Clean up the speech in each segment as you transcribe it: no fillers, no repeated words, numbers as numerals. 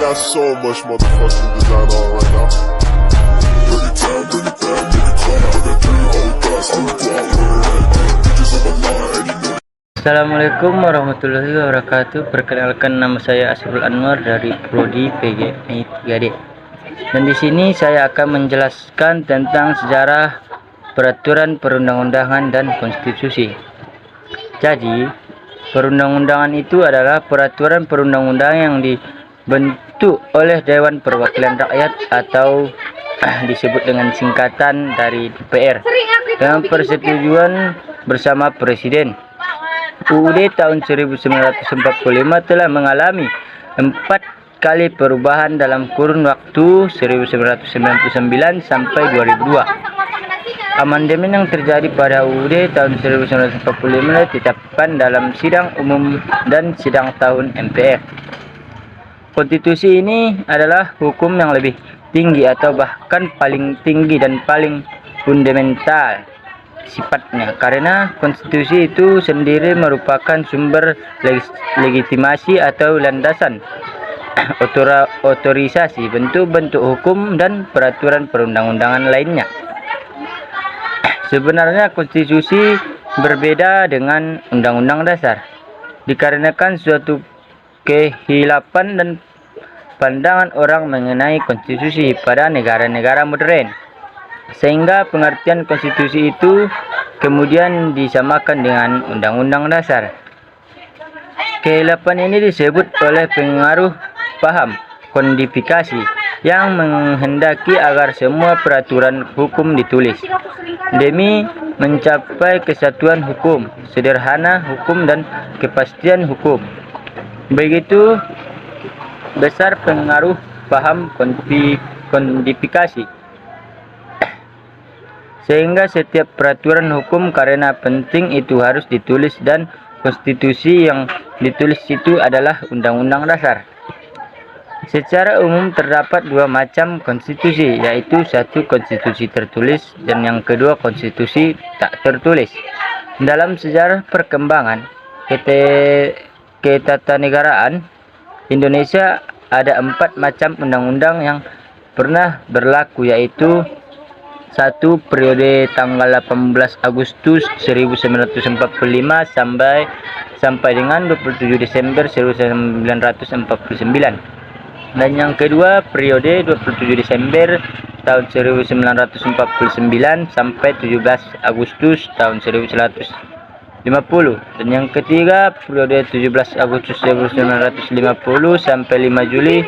got so much motherfucking design on right now. Bring it down, bring it down, make it clap. I got 3 old thoughts, I'm wild, bitches on my line, and you know. Assalamualaikum warahmatullahi wabarakatuh. Perkenalkan, nama saya Asrul Anwar dari Prodi PGMI 3D. Dan di sini saya akan menjelaskan tentang sejarah peraturan perundang-undangan dan konstitusi. Jadi, perundang-undangan itu adalah peraturan perundang-undangan yang dibentuk oleh Dewan Perwakilan Rakyat atau disebut dengan singkatan dari DPR dengan persetujuan bersama Presiden. UUD tahun 1945 telah mengalami 4 kali perubahan dalam kurun waktu 1999 sampai 2002. Amandemen yang terjadi pada UUD tahun 1945 ditetapkan dalam sidang umum dan sidang tahun MPR. Konstitusi ini adalah hukum yang lebih tinggi atau bahkan paling tinggi dan paling fundamental sifatnya, karena konstitusi itu sendiri merupakan sumber legitimasi atau landasan otorisasi bentuk-bentuk hukum dan peraturan perundang-undangan lainnya. Sebenarnya konstitusi berbeda dengan undang-undang dasar dikarenakan suatu kehilapan dan pandangan orang mengenai konstitusi pada negara-negara modern, sehingga pengertian konstitusi itu kemudian disamakan dengan undang-undang dasar. Kehilapan ini disebut oleh pengaruh paham kodifikasi yang menghendaki agar semua peraturan hukum ditulis demi mencapai kesatuan hukum, sederhana hukum, dan kepastian hukum. Begitu besar pengaruh paham kodifikasi sehingga setiap peraturan hukum karena penting itu harus ditulis, dan konstitusi yang ditulis itu adalah undang-undang dasar. Secara umum terdapat 2 macam konstitusi, yaitu satu konstitusi tertulis dan yang kedua konstitusi tak tertulis. Dalam sejarah perkembangan ketatanegaraan Indonesia ada 4 macam undang-undang yang pernah berlaku, yaitu 1. Periode tanggal 18 Agustus 1945 sampai dengan 27 Desember 1949. Dan yang kedua periode 27 Desember tahun 1949 sampai 17 Agustus tahun 1950. Dan yang ketiga periode 17 Agustus 1950 sampai 5 Juli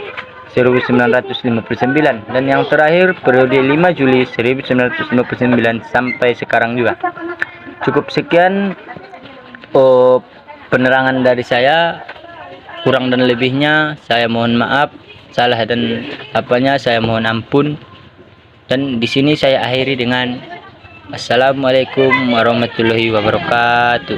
1959. Dan yang terakhir periode 5 Juli 1959 sampai sekarang juga. Cukup sekian penerangan dari saya. Kurang dan lebihnya saya mohon maaf. Salah dan apanya saya mohon ampun. Dan di sini saya akhiri dengan Assalamualaikum warahmatullahi wabarakatuh.